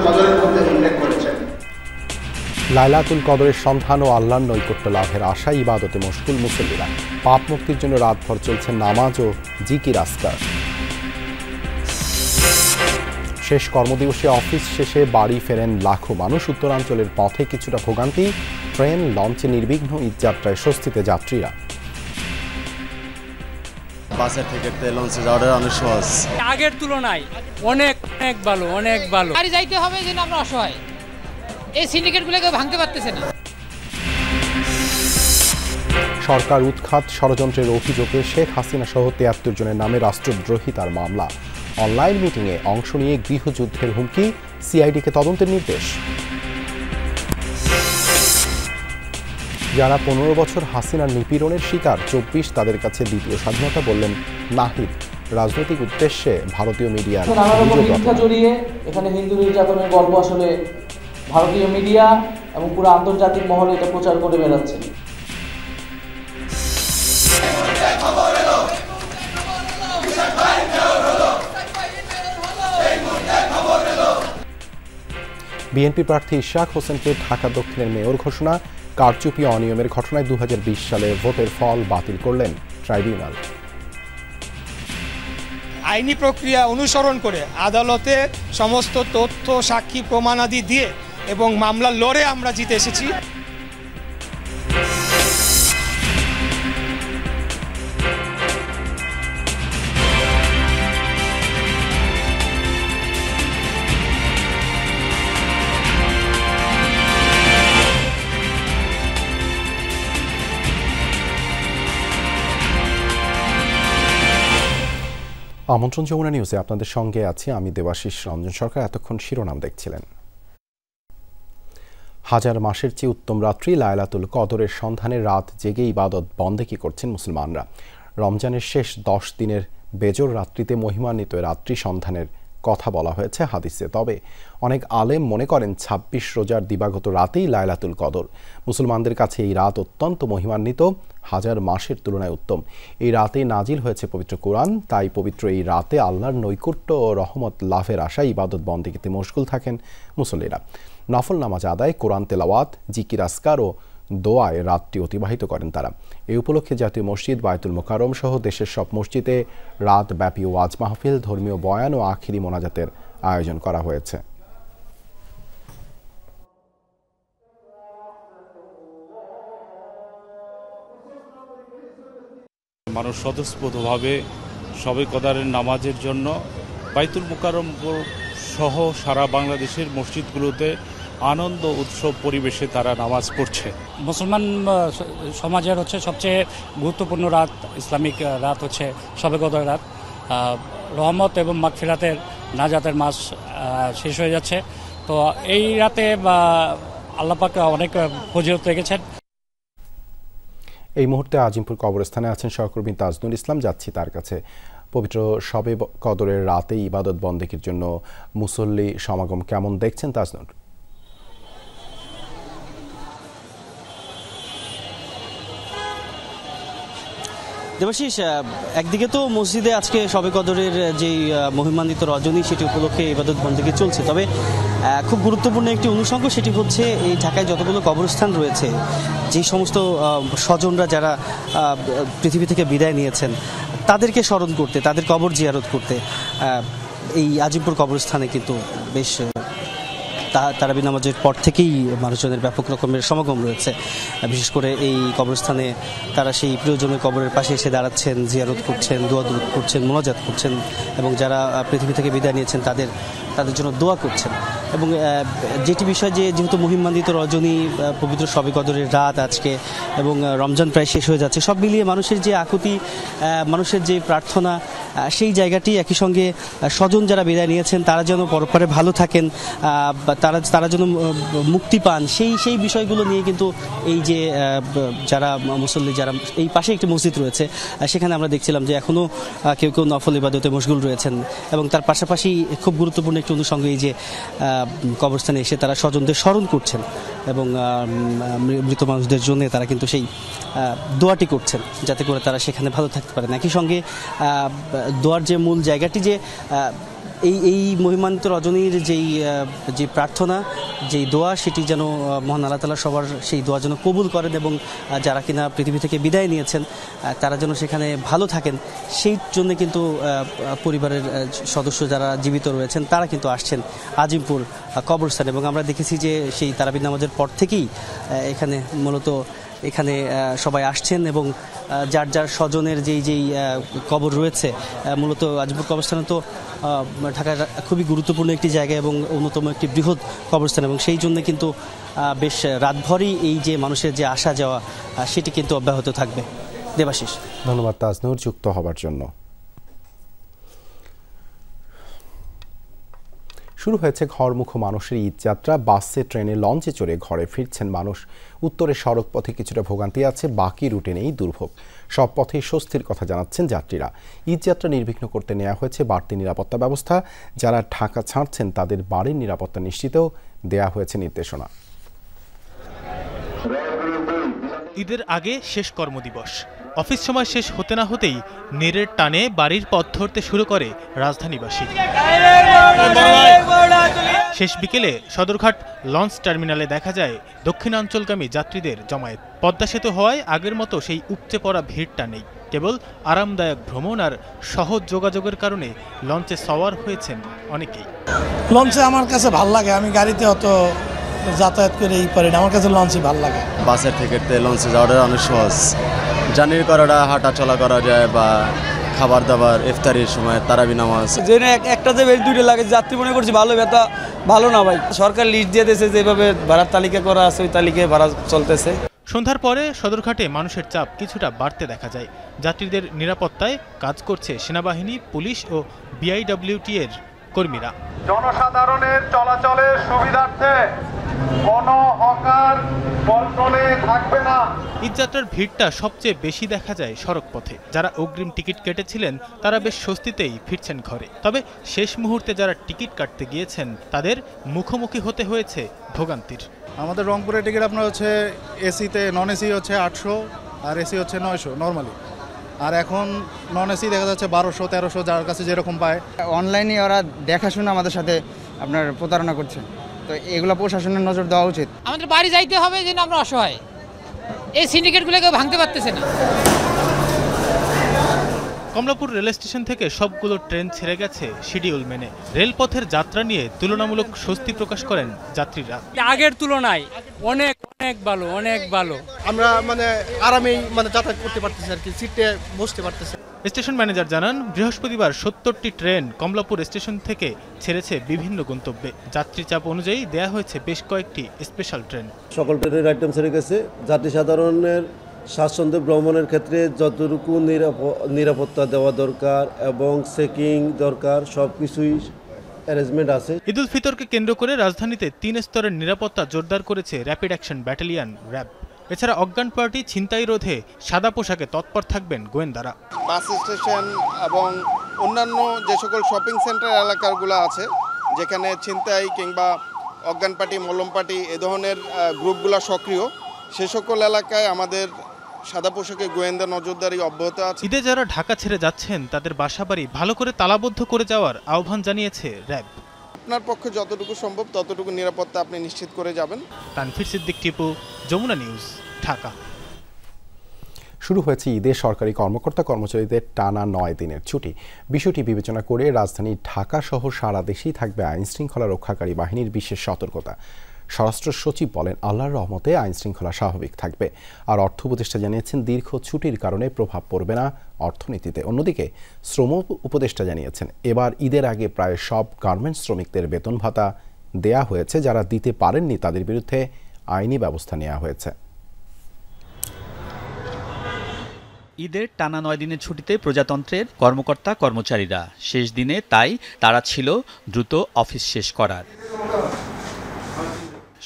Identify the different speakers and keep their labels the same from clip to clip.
Speaker 1: কদরের মধ্যে উল্লেখ করেছেন।
Speaker 2: লাইলাতুল কদরের সন্ধান ও আল্লাহর নৈকট্য লাভের আশায় ইবাদতে মশগুল মুসল্লিরা। পাপ মুক্তির জন্য রাতভর চলছে নামাজ ও জিকির আজকার। শেষ কর্মদিবসে অফিস শেষে বাড়ি ফেরেন লাখো মানুষ। উত্তরাঞ্চলের পথে কিছুটা ভোগান্তি, ট্রেন লঞ্চে নির্বিঘ্ন ঈদযাত্রায় স্বস্তিতে যাত্রীরা।
Speaker 3: বাসের থেকে লঞ্চে যাওয়াটা অনেক সহজ,
Speaker 4: আগের তুলনায় অনেক ভালো, অনেক ভালো।
Speaker 5: গাড়ি যাইতে হবে যেন আমরা অসহায়, এই সিন্ডিকেটগুলোকে ভাঙতে পারতেছে না।
Speaker 2: সরকার উৎখাত ষড়যন্ত্রের অভিযোগে শেখ হাসিনা সহ ৭৩ জনের নামে রাষ্ট্রদ্রোহিতার মামলা। অনলাইন মিটিংয়ে অংশ নিয়ে গৃহযুদ্ধের হুমকি, সিআইডিকে তদন্তের নির্দেশ। যারা ১৫ বছর হাসিনার নিপীড়নের শিকার, ২৪ তাদের কাছে দ্বিতীয় স্বাধীনতা বললেন নাহিদ। রাজনৈতিক উদ্দেশ্যে ভারতীয় মিডিয়ার
Speaker 6: মিথ্যা জড়িয়ে এখানে হিন্দু নির্যাতনের গল্প আসলে ভারতীয় মিডিয়া এবং পুরো আন্তর্জাতিক মহলে এটা প্রচার করে বেড়াচ্ছে।
Speaker 2: বিএনপি প্রার্থী ইশরাক হোসেনকে ঢাকা দক্ষিণের মেয়র ঘোষণা। কারচুপি অনিয়মের ঘটনায় ২০২০ সালে ভোটের ফল বাতিল করলেন ট্রাইব্যুনাল।
Speaker 7: আইনি প্রক্রিয়া অনুসরণ করে আদালতে সমস্ত তথ্য, সাক্ষী, প্রমাণাদি দিয়ে এবং মামলা লড়ে আমরা জিতে এসেছি।
Speaker 2: আমন্ত্রণ যমুনা নিউজে আপনাদের সঙ্গে আছি আমি দেবাশিস রঞ্জন সরকার। এতক্ষণ শিরোনাম দেখছিলেন। হাজার মাসের চেয়ে উত্তম রাত্রি লাইলাতুল কদরের সন্ধানে রাত জেগে ইবাদত বন্দেগী করছেন মুসলমানরা। রমজানের শেষ ১০ দিনের বেজর রাত্রিতে মহিমান্বিত রাত্রি সন্ধানের কথা বলা হয়েছে হাদিসে। তবে অনেক আলেম মনে করেন ২৬ রোজার দিবাগত রাতেই লাইলাতুল কদর। মুসলমানদের কাছে এই রাত অত্যন্ত মহিমান্বিত, হাজার মাসের তুলনায় উত্তম। এই রাতে নাজিল হয়েছে পবিত্র কোরআন, তাই পবিত্র এই রাতে আল্লাহর নৈকট্য ও রহমত লাভের আশায় ইবাদত বন্দেগীতে মশগুল থাকেন মুসল্লিরা। নফল নামাজ আদায়, কোরআন তেলাওয়াত, জিকির আসকার ও দোয়ায় রাতটি অতিবাহিত করেন তারা। এই উপলক্ষে জাতীয় মসজিদ, বায়তুল মোকাররম সহ দেশের সব মসজিদে রাতব্যাপী ওয়াজ মাহফিল, ধর্মীয় বয়ান ও আখিরি মোনাজাতের আয়োজন করা হয়েছে।
Speaker 8: মানুষ স্বতঃস্ফূর্তভাবে শবে কদরের নামাজের জন্য বায়তুল মোকাররম সহ সারা বাংলাদেশের মসজিদগুলোতে আনন্দ উৎসব পরিবেশে তারা নামাজ পড়ছে।
Speaker 4: মুসলমান সমাজের হচ্ছে সবচেয়ে গুরুত্বপূর্ণ রাত, ইসলামিক রাত হচ্ছে শবে কদর রাত। রহমত এবং মাগফিরাতের নাজাতের মাস শেষ হয়ে যাচ্ছে, তো এই রাতে আল্লাহ পাক অনেক ফজিলত রেখেছেন।
Speaker 2: এই মুহূর্তে আজিমপুর কবরস্থানে আছেন সহকর্মী তাজনুল ইসলাম, যাচ্ছি তার কাছে। পবিত্র শবে কদরের রাতে ইবাদত বন্দেগীর জন্য মুসল্লি সমাগম কেমন দেখছেন তাজনুল?
Speaker 9: দেবাশিস, একদিকে তো মসজিদে আজকে শবে কদরের যেই মহিমান্বিত রজনী সেটি উপলক্ষে ইবাদত বন্দেগী চলছে, তবে খুব গুরুত্বপূর্ণ একটি অনুষঙ্গ সেটি হচ্ছে এই ঢাকায় যতগুলো কবরস্থান রয়েছে, যে সমস্ত স্বজনরা যারা পৃথিবী থেকে বিদায় নিয়েছেন তাদেরকে স্মরণ করতে, তাদের কবর জিয়ারত করতে এই আজিমপুর কবরস্থানে কিন্তু বেশ তারাবি নামাজের পর থেকেই মানুষজনের ব্যাপক রকমের সমাগম রয়েছে। বিশেষ করে এই কবরস্থানে তারা সেই প্রিয়জনের কবরের পাশে এসে দাঁড়াচ্ছেন, জিয়ারত করছেন, দোয়া দুরূদ করছেন, মোনাজাত করছেন এবং যারা পৃথিবী থেকে বিদায় নিয়েছেন তাদের জন্য দোয়া করছেন। এবং যেটি বিষয় যেহেতু মহিমান্বিত রজনী, পবিত্র শবে কদরের রাত আজকে এবং রমজান প্রায় শেষ হয়ে যাচ্ছে, সব মিলিয়ে মানুষের যে আকুতি, মানুষের যে প্রার্থনা, সেই জায়গাটি একই সঙ্গে স্বজন যারা বিদায় নিয়েছেন তারা যেন পরপরে ভালো থাকেন, তারা যেন মুক্তি পান, সেই বিষয়গুলো নিয়ে কিন্তু এই যে যারা মুসল্লি, যারা এই পাশে একটি মসজিদ রয়েছে সেখানে আমরা দেখছিলাম যে এখনও কেউ নফল ইবাদতে মশগুল রয়েছেন। এবং তার পাশাপাশি খুব গুরুত্বপূর্ণ একটি অনুষঙ্গ এই যে কবরস্থানে এসে তারা স্বজনদের স্মরণ করছেন এবং মৃত মানুষদের জন্য তারা কিন্তু সেই দোয়াটি করছেন যাতে করে তারা সেখানে ভালো থাকতে পারেন। একই সঙ্গে দোয়ার যে মূল জায়গাটি যে এই মহিমান্বিত রজনীর যে প্রার্থনা, যেই দোয়া, সেটি যেন মহান আল্লাহ তাআলা সবার সেই দোয়া যেন কবুল করেন এবং যারা কিনা পৃথিবী থেকে বিদায় নিয়েছেন তারা যেন সেখানে ভালো থাকেন, সেই জন্য কিন্তু পরিবারের সদস্য যারা জীবিত রয়েছেন তারা কিন্তু আসছেন আজিমপুর কবরস্থানে। এবং আমরা দেখেছি যে সেই তারাবির নামাজের পর থেকেই এখানে সবাই আসছেন এবং যার যার স্বজনের যেই কবর রয়েছে, মূলত আজিমপুর কবরস্থানে তো ঢাকার খুবই গুরুত্বপূর্ণ একটি জায়গা এবং অন্যতম একটি বৃহৎ কবরস্থান, এবং সেই জন্য কিন্তু বেশ রাতভরই এই যে মানুষের যে আসা যাওয়া সেটি কিন্তু অব্যাহত থাকবে। দেবাশিস,
Speaker 2: ধন্যবাদ তাজনুর যুক্ত হবার জন্য। শুরু হয়েছে ঘরমুখো মানুষের ঈদযাত্রা। বাসে, ট্রেনে, লঞ্চে চড়ে ঘরে ফিরছেন মানুষ। উত্তরের সড়ক পথে কিছুটা ভোগান্তি আছে, বাকি রুটে নেই দুর্ভোগ। সব পথে স্বস্তির কথা জানাচ্ছেন যাত্রীরা। ঈদযাত্রা নির্বিঘ্ন করতে নেওয়া হয়েছে বাড়তি নিরাপত্তা ব্যবস্থা। যারা ঢাকা ছাড়ছেন তাদের বাড়ির নিরাপত্তা নিশ্চিতেও দেয়া হয়েছে নির্দেশনা।
Speaker 1: ঈদের আগে শেষ কর্মদিবস। অফিস সময় শেষ হতে না হতেই নেরের টানে বাড়ির পথ ধরতে শুরু করে রাজধানীবাসী। শেষ বিকেলে সদরঘাট লঞ্চ টার্মিনালে দেখা যায় দক্ষিণাঞ্চলগামী যাত্রীদের জমায়েত। পদ্মা সেতু হওয়ায় আগের মতো সেই উপচে পড়া ভিড়টা নেই। কেবল আরামদায়ক ভ্রমণ আর সহজ যোগাযোগের কারণে লঞ্চে সওয়ার হয়েছেন অনেকেই।
Speaker 10: লঞ্চে আমার কাছে ভাল লাগে, আমি গাড়িতে অত যাতায়াত করে পারি না, আমার কাছে লঞ্চই ভাল লাগে।
Speaker 3: বাসের থেকে লঞ্চে যাওয়াটা অনেক সহজ, জার্নি করাটা, হাঁটা চলা করা যায়, বা খাবার দাবার, ইফতারির সময় তারাবি নামাজ।
Speaker 11: যে একটা যে দুইটা লাগে, যাত্রী মনে করছি ভালো, ব্যথা ভালো না ভাই। সরকার লিস্ট দিয়ে দিয়েছে যেভাবে ভাড়ার তালিকা করা আছে, ওই তালিকায় ভাড়া চলতেছে।
Speaker 1: সন্ধ্যার পরে সদরঘাটে মানুষের চাপ কিছুটা বাড়তে দেখা যায়। যাত্রীদের নিরাপত্তায় কাজ করছে সেনাবাহিনী, পুলিশ ও বিআইডব্লিউটি এর কর্মীরা।
Speaker 12: জনসাধারণের চলাচলের সুবিধার্থে কোনো হকার বলটনে থাকবে না।
Speaker 1: ঈদযাত্রার ভিড়টা সবচেয়ে বেশি দেখা যায় সড়ক পথে। যারা অগ্রিম টিকিট কেটেছিলেন তারা বেশ স্বস্তিতেই ফিরছেন ঘরে। তবে শেষ মুহূর্তে যারা টিকিট কাটতে গিয়েছেন তাদের মুখোমুখি হতে হয়েছে ভোগান্তির।
Speaker 13: আমাদের রংপুরের টিকিট আপনার হচ্ছে এসিতে, নন এসি হচ্ছে 800 আর এসি হচ্ছে 900 নর্মালি। আর এখন নন এসি দেখা যাচ্ছে 1200-1300, যার কাছে যেরকম পায়।
Speaker 14: অনলাইনে ওরা দেখাশোনা আমাদের সাথে আপনার প্রতারণা করছে, তো এগুলো প্রশাসনের নজর দেওয়া উচিত।
Speaker 5: আমাদের বাড়ি যাইতে হবে, যেন আমরা অসহায়, এই সিন্ডিকেটগুলো কেউ ভাঙতে পারতেছে না।
Speaker 1: কমলাপুর রেল স্টেশন থেকে সবগুলো ট্রেন ছেড়ে গেছে শিডিউল মেনে। রেলপথের যাত্রা নিয়ে তুলনামূলক স্বস্তি প্রকাশ করেন যাত্রীরা।
Speaker 4: আগের তুলনায় অনেক ভালো, অনেক ভালো।
Speaker 15: আমরা আরামেই যাতায়াত করতে পারতেছি আর কি, সিটে বসতে পারতেছি।
Speaker 1: স্টেশন ম্যানেজার জানান, বৃহস্পতিবার 70টি ট্রেন কমলাপুর স্টেশন থেকে ছেড়েছে বিভিন্ন গন্তব্যে। যাত্রী চাপ অনুযায়ী দেয়া হয়েছে বেশ কয়েকটি স্পেশাল ট্রেন।
Speaker 16: সকল ট্রেনের আইটেম ছেড়ে গেছে। যাত্রী সাধারণের স্বাচ্ছন্দ্য ভ্রমণের ক্ষেত্রে যতটুকু নিরাপত্তা দেওয়া দরকার এবং চেকিং দরকার সবকিছুই অ্যারেঞ্জমেন্ট আছে।
Speaker 1: ঈদুল ফিতরকে কেন্দ্র করে রাজধানীতে 3 স্তরের নিরাপত্তা জোরদার করেছে র্যাপিড অ্যাকশন ব্যাটালিয়ন র্যাব। এছাড়া অজ্ঞান পার্টি ছিনতাই রোধে সাদা পোশাকে তৎপর থাকবেন গোয়েন্দারা।
Speaker 17: বাস স্টেশন এবং অন্যান্য যে সকল শপিং সেন্টার এলাকাগুলো আছে, যেখানে ছিনতাই কিংবা অজ্ঞান পার্টি, মলম পার্টি এ ধরনের গ্রুপগুলো সক্রিয়, সে সকল এলাকায় আমাদের সাদা পোশাকে গোয়েন্দা নজরদারি অব্যাহত আছে।
Speaker 1: ঈদে যারা ঢাকা ছেড়ে যাচ্ছেন তাদের বাসাবাড়ি ভালো করে তালাবদ্ধ করে যাওয়ার আহ্বান জানিয়েছে র্যাব।
Speaker 17: আপনার পক্ষে যতটুকু সম্ভব ততটুকু নিরাপত্তা আপনি নিশ্চিত করে যাবেন।
Speaker 1: তানভীর সিদ্দিক টিপু, যমুনা নিউজ, ঢাকা।
Speaker 2: শুরু হয়েছে ঈদে সরকারি কর্মকর্তা কর্মচারীদের টানা 9 দিনের ছুটি। বিষয়টি বিবেচনা করে রাজধানী ঢাকা সহ সারা দেশেই থাকবে আইন শৃঙ্খলা রক্ষাকারী বাহিনীর বিশেষ সতর্কতা। স্বরাষ্ট্র সচিব বলেন, আল্লাহর রহমতে আইন শৃঙ্খলা স্বাভাবিক থাকবে। আর অর্থ উপদেষ্টা জানিয়েছেন, দীর্ঘ ছুটির কারণে প্রভাব পড়বে না অর্থনীতিতে। অন্যদিকে শ্রম উপদেষ্টা জানিয়েছেন, এবার ঈদের আগে প্রায় সব গার্মেন্টস শ্রমিকদের বেতন ভাতা দেয়া হয়েছে। যারা দিতে পারেননি তাদের বিরুদ্ধে আইনি ব্যবস্থা নেওয়া হয়েছে।
Speaker 18: ঈদের টানা 9 দিনের ছুটিতে প্রজাতন্ত্রের কর্মকর্তা কর্মচারীরা শেষ দিনে, তাই তারা ছিল দ্রুত অফিস শেষ করার।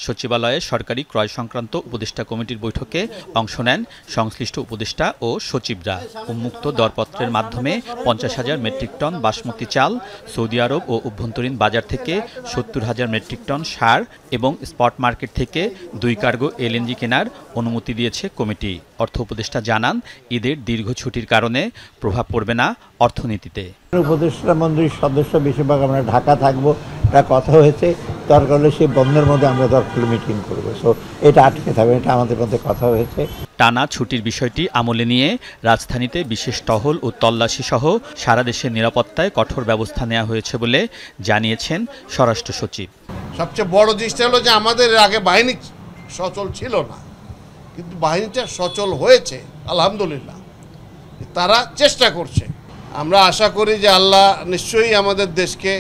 Speaker 18: সচিবালয়ে সরকারি ক্রয় সংক্রান্ত উপদেষ্টা কমিটির বৈঠকে অংশ নেন সংশ্লিষ্ট উপদেষ্টা ও সচিবরা। উন্মুক্ত দরপত্রের মাধ্যমে 50,000 মেট্রিক টন বাসমতি চাল, সৌদি আরব ও অভ্যন্তরীণ বাজার থেকে 70,000 মেট্রিক টন সার এবং স্পট মার্কেট থেকে 2 কার্গো এলএনজি কেনার অনুমতি দিয়েছে কমিটি। অর্থ উপদেষ্টা জানান, ঈদের দীর্ঘ ছুটির কারণে প্রভাব পড়বে না অর্থনীতিতে।
Speaker 19: উপদেষ্টা মন্ত্রীর সদস্য বেশিরভাগ আমরা ঢাকা থাকবো, এটা কথা হয়েছে, দরকার হলে সেই বন্ধের মধ্যে আমরা দরকার মিটিং করবো। সো এটা আটকে থাকবে, এটা আমাদের মধ্যে কথা হয়েছে।
Speaker 18: টানা ছুটির বিষয়টি আমলে নিয়ে রাজধানীতে বিশেষ টহল ও তল্লাশি সহ সারা দেশের নিরাপত্তায় কঠোর ব্যবস্থা নেওয়া হয়েছে বলে জানিয়েছেন স্বরাষ্ট্র সচিব।
Speaker 20: সবচেয়ে বড় জিনিসটা হলো যে আমাদের আগে বাহিনী সচল ছিল না, কিন্তু বাহিনীটা সচল হয়েছে আলহামদুলিল্লাহ। তারা চেষ্টা করছে। আমরা আশা করি যে আল্লাহ নিশ্চয়ই আমাদের দেশকে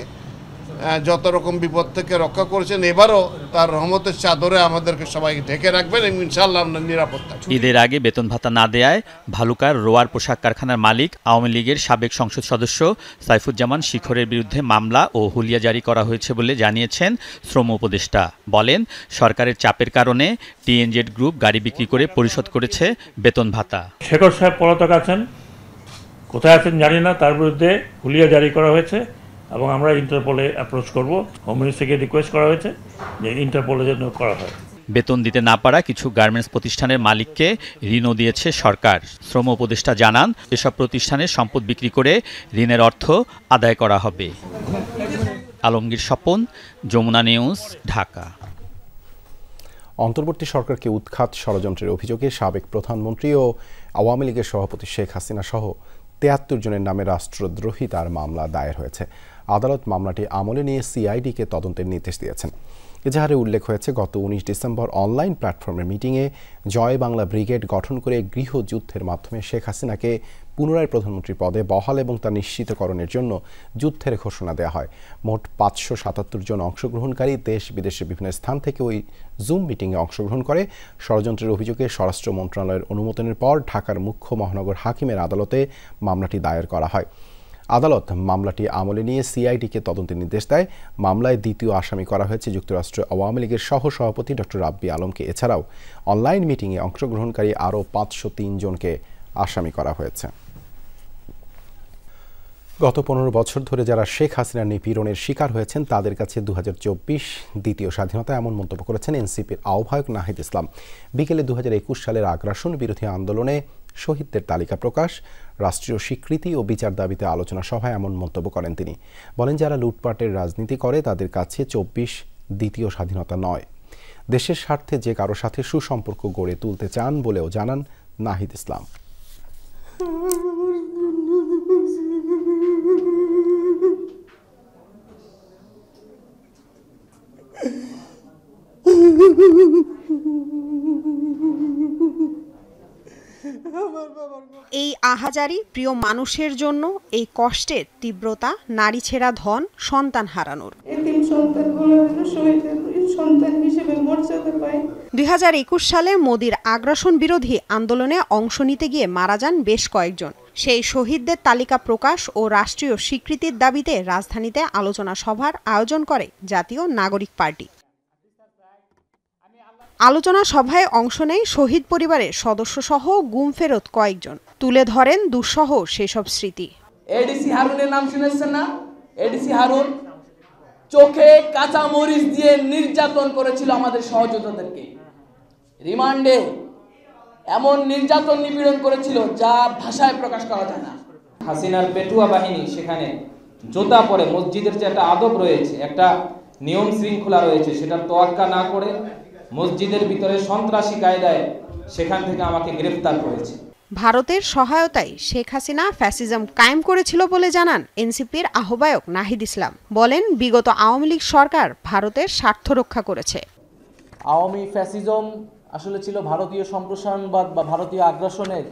Speaker 20: যত রকম বিপদ থেকে রক্ষা করেছেন, এবারও তার রহমতের চাদরে আমাদেরকে সবাইকে ঢেকে রাখবেন এবং ইনশাআল্লাহ আমরা নিরাপত্তা।
Speaker 18: ঈদের আগে বেতন ভাতা না দেয়ায় ভালুকার রোয়ার পোশাক কারখানার মালিক আওয়ামী লীগের সাবেক সংসদ সদস্য সাইফুজ্জামান শিখরের বিরুদ্ধে মামলা ও হুলিয়া জারি করা হয়েছে বলে জানিয়েছেন শ্রম উপদেষ্টা। বলেন, সরকারের চাপের কারণে টিএনজেড গ্রুপ গাড়ি বিক্রি করে পরিশোধ করেছে বেতন ভাতা।
Speaker 21: শেখর সাহেব পলাতক আছেন, কোথায় আছেন জানি না, তার বিরুদ্ধে হুলিয়া জারি করা হয়েছে এবং আমরা ইন্টারপোলে অ্যাপ্রোচ করব। হোম মিনিস্ট্রিকে রিকোয়েস্ট করা হয়েছে যে ইন্টারপোলে যেন করা হয়।
Speaker 18: বেতন দিতে না পারা কিছু গার্মেন্টস প্রতিষ্ঠানের মালিককে ঋণও দিয়েছে সরকার। শ্রম উপদেষ্টা জানান, এসব প্রতিষ্ঠানের সম্পদ বিক্রি করে ঋণের অর্থ আদায় করা হবে। আলমগীর স্বপন, যমুনা নিউজ, ঢাকা।
Speaker 2: অন্তর্বর্তী সরকারকে উৎখাত ষড়যন্ত্রের অভিযোগে সাবেক প্রধানমন্ত্রী ও আওয়ামী লীগের সভাপতি শেখ হাসিনা সহ 73 জনের নামে রাষ্ট্রদ্রোহিতার মামলা দায়ের হয়েছে। আদালত মামলাটি আমলে নিয়ে সিআইডিকে তদন্তের নির্দেশ দিয়েছেন। এজাহারে উল্লেখ হয়েছে, গত 19 ডিসেম্বর অনলাইন প্ল্যাটফর্মের মিটিংয়ে জয় বাংলা ব্রিগেড গঠন করে গৃহযুদ্ধের মাধ্যমে শেখ হাসিনাকে পুনরায় প্রধানমন্ত্রী পদে বহাল এবং তা নিশ্চিতকরণের জন্য যুদ্ধের ঘোষণা দেওয়া হয়। মোট 577 জন অংশগ্রহণকারী দেশ বিদেশের বিভিন্ন স্থান থেকে ওই জুম মিটিংয়ে অংশগ্রহণ করে। ষড়যন্ত্রের অভিযোগে স্বরাষ্ট্র মন্ত্রণালয়ের অনুমোদনের পর ঢাকার মুখ্য মহানগর হাকিমের আদালতে মামলাটি দায়ের করা হয়। আদালত মামলাটি আমলে নিয়ে সিআইডিকে তদন্তের নির্দেশ দেয়। মামলায় দ্বিতীয় আসামি করা হয়েছে যুক্তরাষ্ট্র আওয়ামী লীগের সহ সভাপতি ডক্টর রাব্বি আলমকে। এছাড়াও অনলাইন মিটিংয়ে অংশগ্রহণকারী আরও 503 জনকে আসামি করা হয়েছে। গত 15 বছর ধরে যারা শেখ হাসিনার নিপীড়নের শিকার হয়েছেন তাদের কাছে 2024 দ্বিতীয় স্বাধীনতা, এমন মন্তব্য করেছেন এনসিপির আহ্বায়ক নাহিদ ইসলাম। বিকেলে 2021 সালের আগ্রাসন বিরোধী আন্দোলনে শহীদদের তালিকা প্রকাশ, রাষ্ট্রীয় স্বীকৃতি ও বিচার দাবিতে আলোচনা সভায় এমন মন্তব্য করেন তিনি। বলেন, যারা লুটপাটের রাজনীতি করে তাদের কাছে 24 দ্বিতীয় স্বাধীনতা নয়। দেশের স্বার্থে যে কারো সাথে সুসম্পর্ক গড়ে তুলতে চান বলেও জানান নাহিদ ইসলাম।
Speaker 22: এই আহাজারি প্রিয় মানুষের জন্য, এই কষ্টের তীব্রতা, নারী ছেঁড়া ধন, সন্তান হারানোর। 2021 সালে মোদির আগ্রাসন বিরোধী আন্দোলনে অংশ নিতে গিয়ে মারা যান বেশ কয়েকজন। সেই শহীদদের তালিকা প্রকাশ ও রাষ্ট্রীয় স্বীকৃতির দাবিতে রাজধানীতে আলোচনা সভার আয়োজন করে জাতীয় নাগরিক পার্টি। আলোচনা সভায় অংশ নেয় শহীদ পরিবারের সদস্যসহ গুম ফেরত কয়েকজন। তুলে ধরেন দুঃসহ সেসব স্মৃতি।
Speaker 6: এডিসি হারুনের নাম শুনেছেন না? এডিসি হারুন চোখে কাঁচা মরিচ দিয়ে নির্যাতন করেছিল আমাদের সহযোদ্ধাদেরকে। রিমান্ডে এমন নির্যাতন নিপীড়ন করেছিল যা ভাষায় প্রকাশ করা যায় না।
Speaker 23: হাসিনার পেটুয়া বাহিনী সেখানে জোতা পরে, মসজিদের যে একটা আদব রয়েছে, একটা নিয়ম শৃঙ্খলা রয়েছে, সেটা তোয়াক্কা না করে মসজিদের ভিতরে সন্ত্রাসী কায়দায় সেখান থেকে আমাকে গ্রেফতার করেছে।
Speaker 22: ভারতের সহায়তায় শেখ হাসিনা ফ্যাসিজম কায়েম করেছিল বলে জানান এনসিপির আহ্বায়ক নাহিদ ইসলাম। বলেন, বিগত আওয়ামী লীগ সরকার ভারতের স্বার্থ রক্ষা করেছে।
Speaker 6: আওয়ামী ফ্যাসিজম আসলে ছিল ভারতীয় সম্প্রসারণবাদ বা ভারতীয় আগ্রাসনের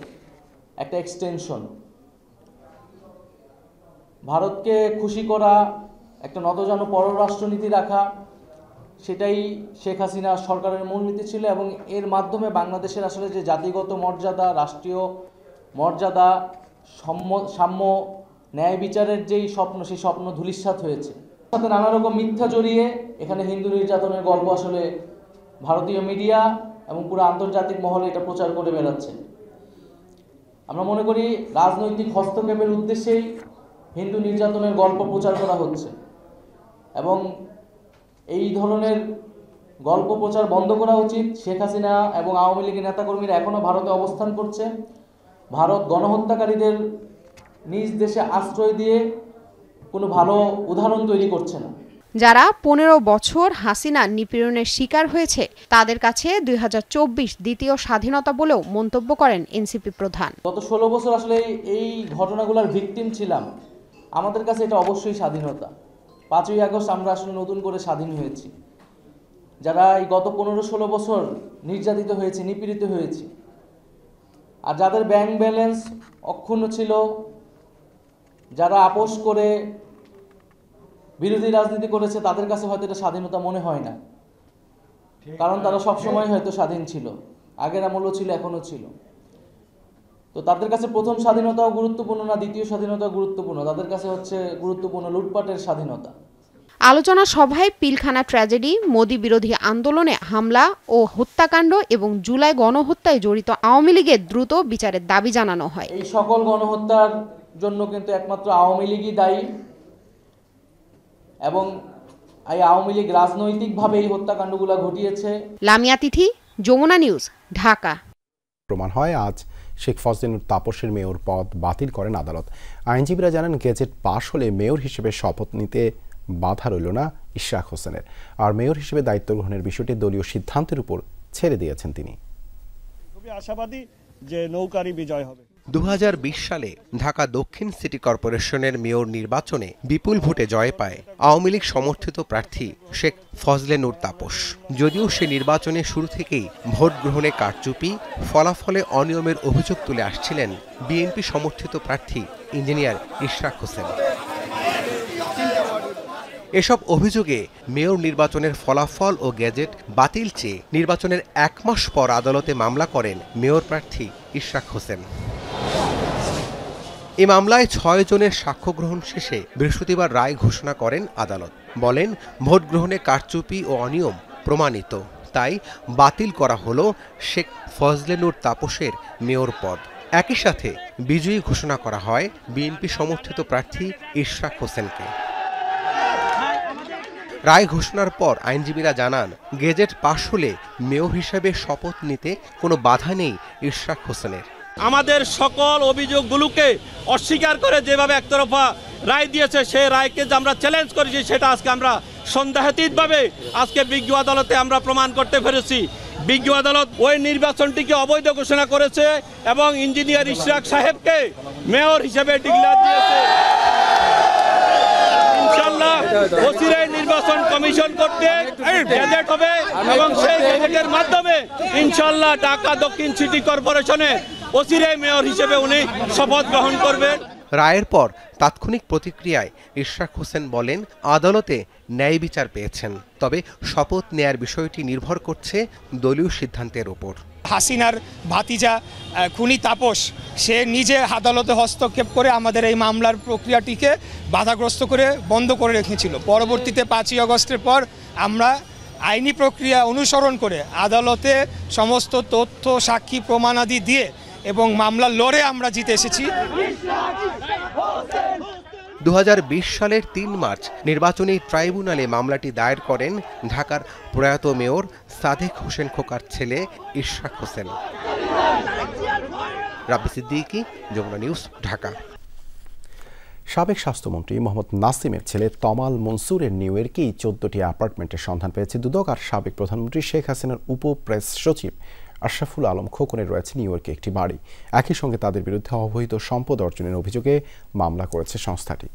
Speaker 6: একটা এক্সটেনশন। ভারতকে খুশি করা, একটা নতজানু পররাষ্ট্রনীতি রাখা, সেটাই শেখ হাসিনা সরকারের মূলনীতি ছিল এবং এর মাধ্যমে বাংলাদেশের আসলে যে জাতিগত মর্যাদা, রাষ্ট্রীয় মর্যাদা, সাম্য, ন্যায় বিচারের যেই স্বপ্ন, সেই স্বপ্ন ধূলিসাৎ হয়েছে। সাথে নানা রকম মিথ্যা জড়িয়ে এখানে হিন্দু নির্যাতনের গল্প আসলে ভারতীয় মিডিয়া এবং পুরো আন্তর্জাতিক মহলে এটা প্রচার করে বেড়াচ্ছে। আমরা মনে করি রাজনৈতিক হস্তক্ষেপের উদ্দেশ্যেই হিন্দু নির্যাতনের গল্প প্রচার করা হচ্ছে এবং এই ধরনের গল্প প্রচার বন্ধ করা উচিত। শেখ হাসিনা এবং আওয়ামী লীগের নেতাকর্মীরা এখনও ভারতে অবস্থান করছে। ভারত গণহত্যাকারীদের নিজ দেশে আশ্রয় দিয়ে কোনো ভালো উদাহরণ তৈরি করছে না।
Speaker 22: যারা ১৫ বছর হাসিনা নিপীড়নের শিকার হয়েছে তাদের কাছে ২০২৪ দ্বিতীয় স্বাধীনতা বলেও মন্তব্য করেন এনসিপি প্রধান।
Speaker 6: গত ১৬ বছর আসলে এই ঘটনাগুলোর ভিকটিম ছিলাম। আমাদের কাছে এটা অবশ্যই স্বাধীনতা। ৫ই আগস্ট আমরা আসলে নতুন করে স্বাধীন হয়েছি। যারা এই গত ১৫-১৬ বছর নির্যাতিত হয়েছে, নিপীড়িত হয়েছে, আর যাদের ব্যাংক ব্যালেন্স অক্ষুণ্ণ ছিল, যারা আপোষ করে বিরোধী রাজনীতি করেছে, তাদের কাছে হয়তো এটা স্বাধীনতা মনে হয় না, কারণ তারা সবসময় হয়তো স্বাধীন ছিল, আগের আমলও ছিল, এখনও ছিল। তো তাদের কাছে প্রথম স্বাধীনতাও গুরুত্বপূর্ণ না, দ্বিতীয় স্বাধীনতাও গুরুত্বপূর্ণ, তাদের কাছে হচ্ছে গুরুত্বপূর্ণ লুটপাটের স্বাধীনতা।
Speaker 22: আলোচনা সভায় পিলখানা ট্র্যাজেডি, মোদি বিরোধী আন্দোলনে হামলা ও হত্যাকাণ্ড এবং জুলাই গণহত্যায় জড়িত আওয়ামী লীগের দ্রুত বিচারের দাবি জানানো হয়।
Speaker 6: এই সকল গণহত্যার জন্য কিন্তু একমাত্র আওয়ামী লীগই দায়ী এবং এই আওয়ামী লীগ রাজনৈতিকভাবে এই হত্যাকাণ্ডগুলো ঘটিয়েছে।
Speaker 22: লামিয়া তিথি, যমুনা নিউজ, ঢাকা।
Speaker 2: প্রমাণ হয় আজ শেখ ফজলেনুর তাপসের মেয়র পদ বাতিল করেন আদালত। আইনজীবীরা জানান গেজেট পাশ হলে মেয়র হিসেবে শপথ নিতে বাধা রইল না ইশরাক হোসেনের, আর মেয়র হিসেবে দায়িত্ব গ্রহণের বিষয়টি দলীয় সিদ্ধান্তের উপর ছেড়ে দিয়েছেন তিনি।
Speaker 7: খুবই আশাবাদী যে নৌকারই বিজয় হবে।
Speaker 8: ২০২০ সালে ঢাকা দক্ষিণ সিটি কর্পোরেশনের মেয়র নির্বাচনে বিপুল ভোটে জয় পায় আওয়ামী লীগ সমর্থিত প্রার্থী শেখ ফজলেনুর তাপস। যদিও সে নির্বাচনে শুরু থেকেই ভোট গ্রহণে কারচুপি, ফলাফলে অনিয়মের অভিযোগ তুলে আসছিলেন বিএনপি সমর্থিত প্রার্থী ইঞ্জিনিয়ার ইশরাক হোসেন। এসব অভিযোগে মেয়র নির্বাচনের ফলাফল ও গেজেট বাতিল চেয়ে নির্বাচনের ১ মাস পর আদালতে মামলা করেন মেয়র প্রার্থী ইশরাক হোসেন। এ মামলায় ৬ জনের সাক্ষ্য গ্রহণ শেষে বৃহস্পতিবার রায় ঘোষণা করেন আদালত। বলেন, ভোট গ্রহণে কারচুপি ও অনিয়ম প্রমাণিত, তাই বাতিল করা হলো শেখ ফজলেনুর তাপসের মেয়র পদ। একই সাথে বিজয়ী ঘোষণা করা হয় বিএনপি সমর্থিত প্রার্থী ইশরাক হোসেনকে। রায় ঘোষণার পর আইনজীবীরা জানান, গেজেট পাশ হলে মেয়র হিসেবে শপথ নিতে কোনো বাধা নেই ইশরাক হোসেনের।
Speaker 7: আমাদের সকল অভিযোগগুলোকে অস্বীকার করে যেভাবে একতরফা রায় দিয়েছে, সেই রায়কে যে আমরা চ্যালেঞ্জ করেছি, সেটা আজকে আমরা সন্দেহাতীতভাবে আজকে বিজ্ঞ আদালতে আমরা প্রমাণ করতে পেরেছি। বিজ্ঞ আদালত ওই নির্বাচনটিকে অবৈধ ঘোষণা করেছে এবং ইঞ্জিনিয়ার ইশরাক সাহেবকে মেয়র হিসেবে ডিক্লেয়ার দিয়েছে। ইনশাআল্লাহ অচিরেই নির্বাচন কমিশন করতে গেজেট হবে এবং সেই গেজেটের মাধ্যমে ইনশাআল্লাহ ঢাকা দক্ষিণ সিটি কর্পোরেশনে অচিরেই মেয়র হিসেবে উনি শপথ গ্রহণ করবেন।
Speaker 8: রায়ের পর তাৎক্ষণিক প্রতিক্রিয়ায় ইশরাক হোসেন বলেন, আদালতে ন্যায় বিচার পেয়েছেন, তবে শপথ নেয়ার বিষয়টি নির্ভর করছে দলীয় সিদ্ধান্তের উপর।
Speaker 9: হাসিনার ভাতিজা খুনি তাপস সে নিজে আদালতে হস্তক্ষেপ করে আমাদের এই মামলার প্রক্রিয়াটিকে বাধাগ্রস্ত করে বন্ধ করে রেখেছিল। পরবর্তীতে ৫ই আগস্টের পর আমরা আইনি প্রক্রিয়া অনুসরণ করে আদালতে সমস্ত তথ্য, সাক্ষী, প্রমাণাদি দিয়ে এবং মামলা লড়ে আমরা জিতে এসেছি।
Speaker 8: ২০২০ সালের ৩ মার্চ নির্বাচনী ট্রাইব্যুনালে মামলাটি দায়ের করেন ঢাকার প্রয়াত মেয়র সাদেক হোসেন খোকার ছেলে ইশরাক হোসেন। রাব্বি সিদ্দিকী, যমুনা নিউজ, ঢাকা।
Speaker 2: সাবেক স্বাস্থ্যমন্ত্রী মোহাম্মদ নাসিমের ছেলে তমাল মনসুরের নিউ ইয়র্কেই ১৪টি অ্যাপার্টমেন্টের সন্ধান পেয়েছে দুদক। আর সাবেক প্রধানমন্ত্রী শেখ হাসিনার উপ প্রেস সচিব আশরাফুল আলম খোকনের রয়েছে নিউ ইয়র্কে একটি বাড়ি। একই সঙ্গে তাদের বিরুদ্ধে অবৈধ সম্পদ অর্জনের অভিযোগে মামলা করেছে সংস্থাটি।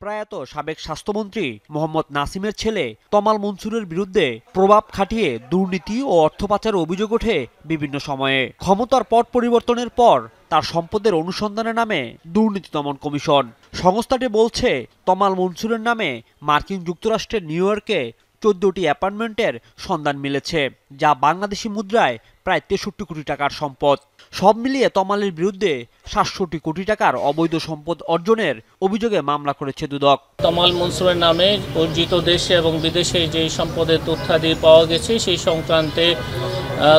Speaker 24: প্রয়াত সাবেক স্বাস্থ্যমন্ত্রী মোহাম্মদ নাসিমের ছেলে তমাল মনসুরের বিরুদ্ধে প্রভাব খাটিয়ে দুর্নীতি ও অর্থ পাচারের অভিযোগ ওঠে বিভিন্ন সময়ে। ক্ষমতার পট পরিবর্তনের পর তার সম্পদের অনুসন্ধানে নামে দুর্নীতি দমন কমিশন। সংস্থাটি বলছে, তমাল মনসুরের নামে মার্কিন যুক্তরাষ্ট্রের নিউ ইয়র্কে 14টি অ্যাপার্টমেন্টের সন্ধান মিলেছে, যা বাংলাদেশি মুদ্রায় প্রায় 63 কোটি টাকার সম্পদ। সব মিলিয়ে তমালের বিরুদ্ধে 700 কোটি টাকার অবৈধ সম্পদ অর্জনের অভিযোগে মামলা করেছে দুদক।
Speaker 3: তমাল মনসুরের নামে অর্জিত দেশে এবং বিদেশে যে সম্পদের তথ্যাদি পাওয়া গেছে সেই সংক্রান্তে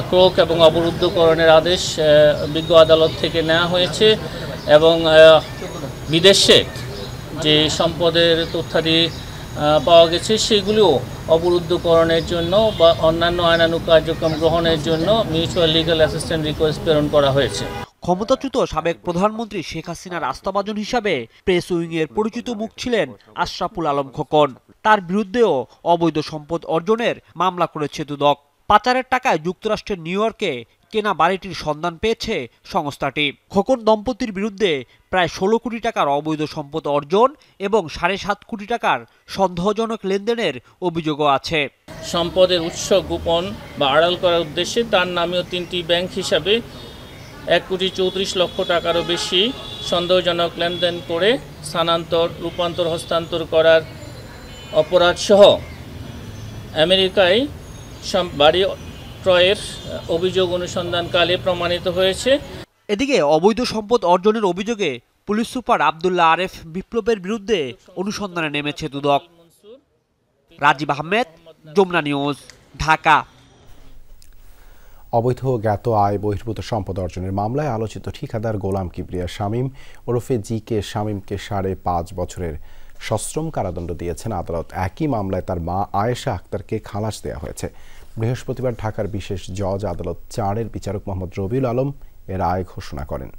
Speaker 3: ক্রোক এবং অবরুদ্ধকরণের আদেশ বিজ্ঞ আদালত থেকে নেওয়া হয়েছে এবং বিদেশে যে সম্পদের তথ্যাদি পাওয়া গেছে সেগুলিও অবরুদ্ধকরণের জন্য বা অন্যান্য আইনানুগ কার্যক্রম গ্রহণের জন্য মিউচুয়াল লিগ্যাল অ্যাসিস্ট্যান্ট রিকোয়েস্ট প্রেরণ করা হয়েছে।
Speaker 24: ক্ষমতাচ্যুত সাবেক প্রধানমন্ত্রী শেখ হাসিনার আস্থাভাজন হিসাবে প্রেস উইংয়ের পরিচিত মুখ ছিলেন আশরাফুল আলম খোকন। তার বিরুদ্ধেও অবৈধ সম্পদ অর্জনের মামলা করেছে দুদক। পাচারের টাকায় যুক্তরাষ্ট্রের নিউ ইয়র্কে কেনা বাড়িটির সন্ধান পেয়েছে সংস্থাটি। খোকন দম্পতির বিরুদ্ধে প্রায় 16 কোটি টাকার অবৈধ সম্পদ অর্জন এবং 7.5 কোটি টাকার সন্দেহজনক লেনদেনের অভিযোগও আছে।
Speaker 3: সম্পদের উৎস গোপন বা আড়াল করার উদ্দেশ্যে তার নামেও 3টি ব্যাংক হিসাবে 1,34,00,000 টাকারও বেশি সন্দেহজনক লেনদেন করে স্থানান্তর, রূপান্তর, হস্তান্তর করার অপরাধসহ আমেরিকায় বাড়ি ক্রয়ের অভিযোগ অনুসন্ধানকালে প্রমাণিত হয়েছে।
Speaker 24: এদিকে অবৈধ সম্পদ অর্জনের অভিযোগে পুলিশ সুপার আব্দুল্লাহ আরেফ বিপ্লবের বিরুদ্ধে অনুসন্ধানে নেমেছে দুদক। রাজীব আহমেদ, যমুনা নিউজ, ঢাকা।
Speaker 2: অবৈধ জ্ঞাত আয় বহির্ভূত সম্পদ অর্জনের মামলায় আলোচিত ঠিকাদার গোলাম কিবরিয়া শামীম ওরফে জি.কে. শামীমকে 5.5 বছরের সশ্রম কারাদণ্ড দিয়েছেন আদালত। একই মামলায় তার মা আয়েশা আক্তারকে খালাস দেওয়া হয়েছে। বৃহস্পতিবার ঢাকার বিশেষ জজ আদালত 4-এর বিচারক মোহাম্মদ রবিউল আলম এর রায় ঘোষণা করেন।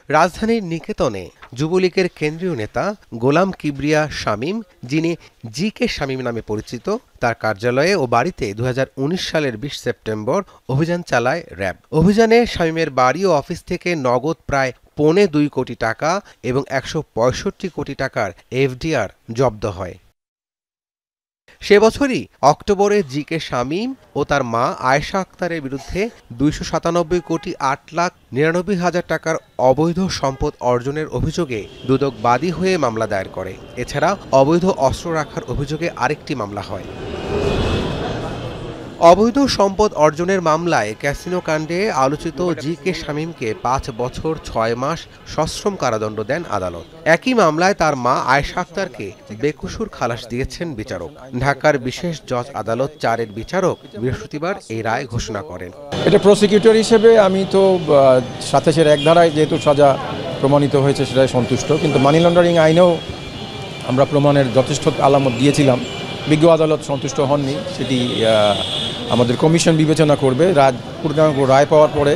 Speaker 8: রাজধানীর নিকেতনে যুবলীগের কেন্দ্রীয় নেতা গোলাম কিবরিয়া শামীম, যিনি জি.কে. শামীম নামে পরিচিত, তার কার্যালয়ে ও বাড়িতে 2019 সালের 20 সেপ্টেম্বর অভিযান চালায় র্যাব। অভিযানে শামীমের বাড়ি ও অফিস থেকে নগদ প্রায় 2.25 কোটি টাকা এবং 165 কোটি টাকার এফডিআর জব্দ হয়। সে বছরই অক্টোবরে জি.কে. শামীম ও তার মা আয়েশা আক্তারের বিরুদ্ধে 297,899,000 টাকার অবৈধ সম্পদ অর্জনের অভিযোগে দুদক বাদী হয়ে মামলা দায়ের করে। এছাড়া অবৈধ অস্ত্র রাখার অভিযোগে আরেকটি মামলা হয়। অবৈধ সম্পদ অর্জনের মামলায় ক্যাসিনো কাণ্ডে আলোচিত জি.কে. শামীমকে 5 বছর 6 মাস সশ্রম কারাদণ্ড দেন আদালত। একই মামলায় তার মা আয়েশা আক্তারকে বেকসুর খালাস দিয়েছেন বিচারক। ঢাকার বিশেষ জজ আদালত 4-এর বিচারক বৃহস্পতিবার এই রায় ঘোষণা করেন।
Speaker 10: এটা প্রসিকিউটর হিসেবে আমি তো 27-এর 1 ধারায় যেহেতু সাজা প্রমাণিত হয়েছে সেটাই সন্তুষ্ট, কিন্তু মানি লন্ডারিং আইনেও আমরা প্রমাণের যথেষ্ট আলামত দিয়েছিলাম। বিজ্ঞ আদালত সন্তুষ্ট হননি, সেটি আমাদের কমিশন বিবেচনা করবে। পূর্ণাঙ্গ রায় পাওয়ার পরে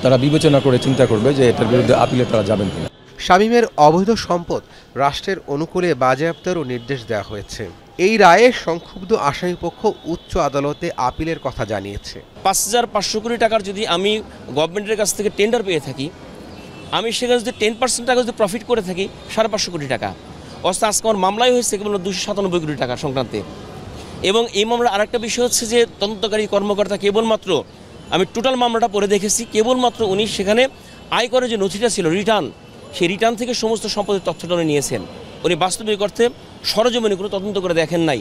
Speaker 10: তারা বিবেচনা করে চিন্তা করবে যে এটার বিরুদ্ধে আপিলে তারা যাবেন কিনা।
Speaker 8: শামীমের অবৈধ সম্পদ রাষ্ট্রের অনুকূলে বাজেয়াপ্তেরও নির্দেশ দেওয়া হয়েছে। এই রায়ে সংক্ষুব্ধ আসামিপক্ষ উচ্চ আদালতে আপিলের কথা জানিয়েছে।
Speaker 11: 5,500 কোটি টাকার যদি আমি গভর্নমেন্টের কাছ থেকে টেন্ডার পেয়ে থাকি, আমি সেখানে যদি 10% টাকা যদি প্রফিট করে থাকি 550 কোটি টাকা, অর্থাৎ আজকে আমার মামলাই হয়েছে কেবল 297 কোটি টাকা সংক্রান্তে। এবং এই মামলার আরেকটা বিষয় হচ্ছে যে তদন্তকারী কর্মকর্তা কেবলমাত্র, আমি টোটাল মামলাটা পড়ে দেখেছি, কেবলমাত্র উনি সেখানে আয়করের যে নথিটা ছিল রিটার্ন, সেই রিটার্ন থেকে সমস্ত সম্পদের তথ্যটা উনি নিয়েছেন। উনি বাস্তবিক অর্থে সরজমিনে কোনো তদন্ত করে দেখেন নাই।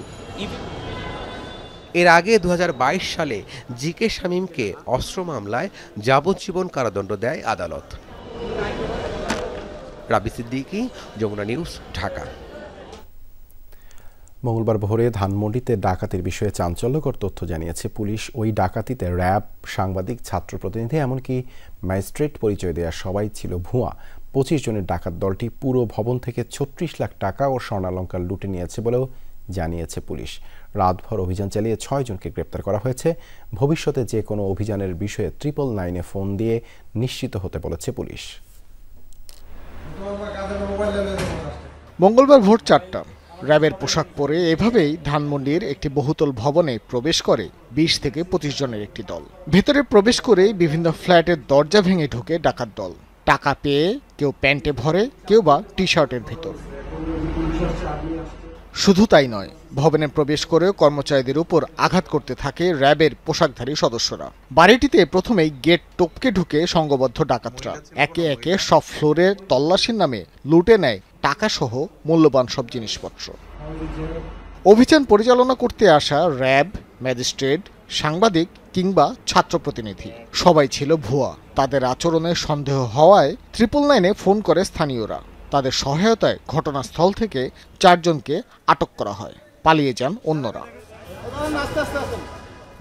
Speaker 8: এর আগে 2022 সালে জি.কে. শামীমকে অস্ত্র মামলায় যাবজ্জীবন কারাদণ্ড দেয় আদালত। রাবি সিদ্দিকী, যমুনা নিউজ, ঢাকা।
Speaker 2: মঙ্গলবার ভোরে ধানমন্ডিতে ডাকাতির বিষয়ে চাঞ্চল্যকর তথ্য জানিয়েছে পুলিশ। ওই ডাকাতিতে র্যাব, সাংবাদিক, ছাত্র প্রতিনিধি, এমনকি ম্যাজিস্ট্রেট পরিচয় দেওয়া সবাই ছিল ভুয়া। 25 জনের ডাকাত দলটি পুরো ভবন থেকে 36 লাখ টাকা ও স্বর্ণালংকার লুটে নিয়েছে বলেও জানিয়েছে পুলিশ। রাতভর অভিযান চালিয়ে 6 জনকে গ্রেপ্তার করা হয়েছে। ভবিষ্যতে যে কোনো অভিযানের বিষয়ে 999-এ ফোন দিয়ে নিশ্চিত হতে বলেছে পুলিশ।
Speaker 12: মঙ্গলবার ভোর 4টা র্যাবের পোশাক পরে এভাবেই ধানমন্ডির একটি বহুতল ভবনে প্রবেশ করে 20 থেকে 25 জনের একটি দল। ভেতরে প্রবেশ করে বিভিন্ন ফ্ল্যাটের দরজা ভেঙে ঢোকে ডাকাত দল। টাকা পেয়ে কেউ প্যান্টে ভরে, কেউ বা টি শার্টের ভেতর। শুধু তাই নয়, ভবনে প্রবেশ করে কর্মচারীদের উপর আঘাত করতে থাকে র্যাবের পোশাকধারী সদস্যরা। বাড়িটিতে প্রথমেই গেট টপকে ঢুকে সংঘবদ্ধ ডাকাতরা একে একে সব ফ্লোরে তল্লাশির নামে লুটে নেয় টাকাসহ মূল্যবান সব জিনিসপত্র। অভিযান পরিচালনা করতে আসা র্যাব, ম্যাজিস্ট্রেট, সাংবাদিক কিংবা ছাত্র প্রতিনিধি সবাই ছিল ভুয়া। তাদের আচরণে সন্দেহ হওয়ায় 999-এ ফোন করে স্থানীয়রা। তাদের সহায়তায় ঘটনাস্থল থেকে 4 জনকে আটক করা হয়। পালিয়ে যান অন্যরা।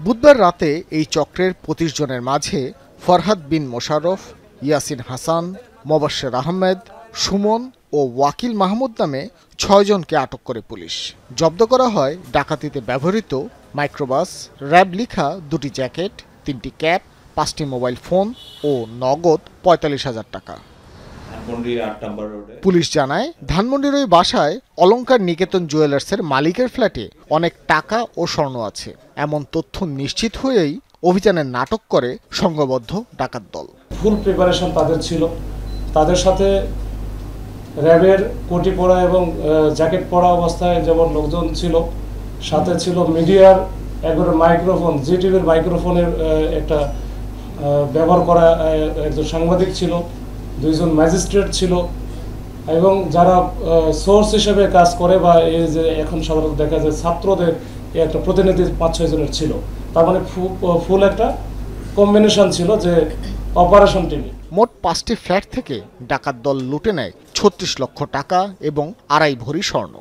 Speaker 12: বুধবার রাতে এই চক্রের 25 জনের মাঝে ফরহাদ বিন মোশাররফ, ইয়াসিন হাসান, মোবাশ্বের আহমেদ, সুমন ও ওয়াকিল মাহমুদ নামে 6 জনকে আটক করে পুলিশ। জব্দ করা হয় ডাকাতিতে ব্যবহৃত মাইক্রোবাস, র্যাব লিখা 2টি জ্যাকেট, 3টি ক্যাপ, 5টি মোবাইল ফোন ও নগদ 45,000 টাকা। পুলিশ জানায়, ধানমন্ডির ওই বাসায় অলংকার নিকেতন জুয়েলার্সের মালিকের ফ্ল্যাটে অনেক টাকা ও স্বর্ণ আছে। এমন তথ্য নিশ্চিত হয়েই অভিযানের নাটক করে সংঘবদ্ধ ডাকাত দল।
Speaker 4: ফুল প্রিপারেশন তাদের ছিল। তাদের সাথে র্যাবের কোটি পরা এবং জ্যাকেট পরা অবস্থায় যেমন লোকজন ছিল, সাথে ছিল মিডিয়ার একবার মাইক্রোফোন, জিটিভির মাইক্রোফোনের একটা ব্যবহার করা একজন সাংবাদিক ছিল, 2 জন ম্যাজিস্ট্রেট ছিল এবং যারা সোর্স হিসেবে কাজ করে বা এই যে এখন সাধারণত দেখা যায় ছাত্রদের একটা প্রতিনিধি 5-6 জনের ছিল। তার মানে ফুল একটা কম্বিনেশন ছিল যে অপারেশন টিমে।
Speaker 12: মোট 5টি ফ্ল্যাট থেকে ডাকাত দল লুটে নেয় 36 লক্ষ টাকা এবং 2.5 ভরি স্বর্ণ।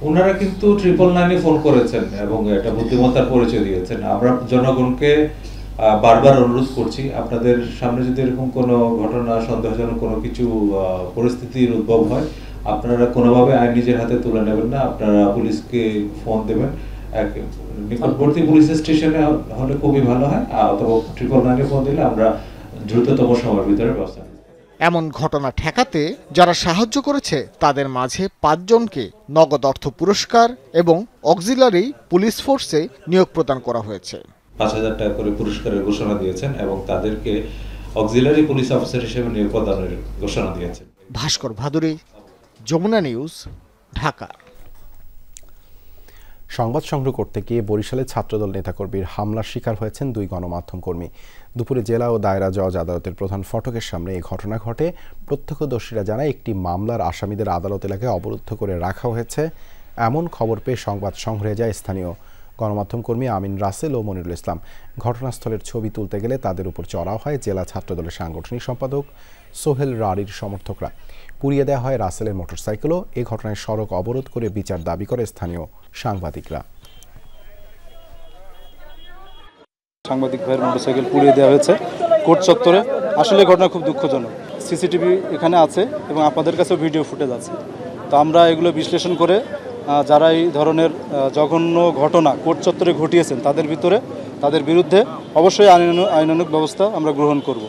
Speaker 5: ওনারা কিন্তু 999-এ ফোন করেছেন এবং এটা বুদ্ধিমত্তার পরিচয় দিয়েছেন। আমরা জনগণকে বারবার অনুরোধ করছি, আপনাদের সামনে যদি এরকম কোনো ঘটনা, সন্দেহজনক কোনো কিছু পরিস্থিতির উদ্ভব হয়, আপনারা কোনোভাবে আইন নিজের হাতে তুলে নেবেন না। আপনারা পুলিশকে ফোন দেবেন। নিকটবর্তী পুলিশ স্টেশনে হলে খুবই ভালো হয়, অথবা 999-এ ফোন দিলে আমরা দ্রুততম সময়ের ভিতরে ব্যবস্থা নেব।
Speaker 12: এমন ঘটনা ঠেকাতে যারা সাহায্য করেছে তাদের মাঝে 5 জনকে নগদ অর্থ পুরস্কার এবং অক্সিলারি পুলিশ ফোর্সে নিয়োগ প্রদান করা হয়েছে।
Speaker 5: 5,000 টাকা করে পুরস্কারের ঘোষণা দিয়েছেন এবং তাদেরকে অক্সিলারি পুলিশ অফিসার হিসেবে নিয়োগ প্রদানের ঘোষণা দিয়েছেন।
Speaker 12: ভাস্কর ভাদুরী, যমুনা নিউজ, ঢাকা।
Speaker 2: সংবাদ সংগ্রহ করতে গিয়ে বরিশালে ছাত্রদল নেতাকর্মীর হামলার শিকার হয়েছেন 2 গণমাধ্যম কর্মী। দুপুরে জেলা ও দায়রা জজ আদালতের প্রধান ফটকের সামনে এই ঘটনা ঘটে। প্রত্যক্ষদর্শীরা জানায়, একটি মামলার আসামিদের আদালত এলাকায় অবরুদ্ধ করে রাখা হয়েছে। এমন খবর পেয়ে সংবাদ সংগ্রহে যায় স্থানীয় গণমাধ্যম কর্মী আমিন রাসেল ও মনিরুল ইসলাম। ঘটনাস্থলের ছবি তুলতে গেলে তাদের উপর চড়াও হয় জেলা ছাত্রদলের সাংগঠনিক সম্পাদক সোহেল রারির সমর্থকরা। পুড়িয়ে দেওয়া হয় রাসেলের মোটরসাইকেলও। এই ঘটনায় সড়ক অবরোধ করে বিচার দাবি করে স্থানীয় সাংবাদিকরা।
Speaker 13: সাংবাদিক ভাইয়ের মোটরসাইকেল পুড়িয়ে দেওয়া হয়েছে কোর্ট চত্বরে। আসলে ঘটনা খুব দুঃখজনক। সিসিটিভি এখানে আছে এবং আপনাদের কাছেও ভিডিও ফুটেজ আছে। তো আমরা এগুলো বিশ্লেষণ করে যারা এই ধরনের জঘন্য ঘটনা কোর্ট চত্বরে ঘটিয়েছেন তাদের বিরুদ্ধে অবশ্যই আইনানুগ ব্যবস্থা আমরা গ্রহণ করব।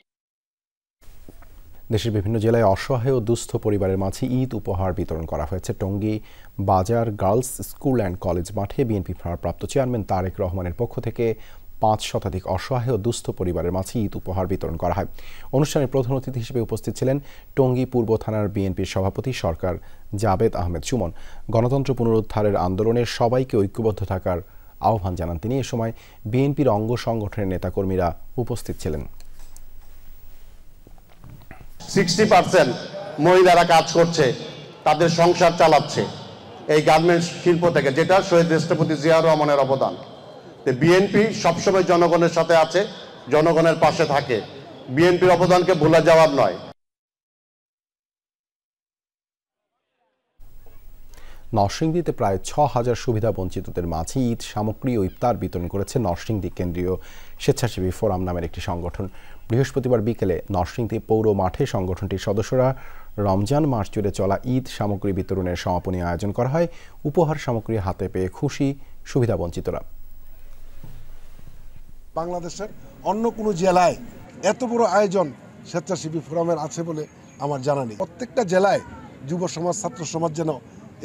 Speaker 2: দেশের বিভিন্ন জেলায় অসহায় ও দুস্থ পরিবারের মাঝে ঈদ উপহার বিতরণ করা হয়েছে। টঙ্গী বাজার গার্লস স্কুল অ্যান্ড কলেজ মাঠে বিএনপি ভারপ্রাপ্ত চেয়ারম্যান তারেক রহমানের পক্ষ থেকে 5 শতাধিক অসহায় ও দুস্থ পরিবারের মাঝে ঈদ উপহার বিতরণ করা হয়। অনুষ্ঠানে প্রধান অতিথি হিসেবে উপস্থিত ছিলেন টঙ্গী পূর্ব থানার বিএনপির সভাপতি সরকার জাবেদ আহমেদ সুমন। গণতন্ত্র পুনরুদ্ধারের আন্দোলনে সবাইকে ঐক্যবদ্ধ থাকার আহ্বান জানান তিনি। এ সময় বিএনপির অঙ্গ সংগঠনের নেতাকর্মীরা উপস্থিত ছিলেন।
Speaker 14: 60% মহিলারা কাজ করছে, তাদের সংসার চালাচ্ছে এই গার্মেন্টস শিল্প থেকে, যেটা শহীদ রাষ্ট্রপতি জিয়াউর রহমানের অবদান। বিএনপি সবসময় জনগণের সাথে আছে, জনগণের পাশে থাকে। বিএনপির অবদানকে ভুলে যাওয়ার নয়।
Speaker 2: নরসিংদীতে প্রায় 6,000 সুবিধা বঞ্চিতদের মাঝে ঈদ সামগ্রী ও ইফতার বিতরণ করেছে নরসিংদী কেন্দ্রীয় স্বেচ্ছাসেবী ফোরাম নামের একটি সংগঠন। বৃহস্পতিবার বিকেলে নরসিংদী পৌর মাঠে সংগঠনটির সদস্যরা রমজান মাস জুড়ে চলা ঈদ সামগ্রী বিতরণের সমাপনী আয়োজন করা হয়। উপহার সামগ্রী হাতে পেয়ে খুশি সুবিধা বঞ্চিতরা।
Speaker 25: বাংলাদেশের অন্য কোনো জেলায় এত বড় আয়োজন স্বেচ্ছাসেবী ফোরামের আছে বলে আমার জানা নেই। প্রত্যেকটা জেলায় যুব সমাজ, ছাত্র সমাজ যেন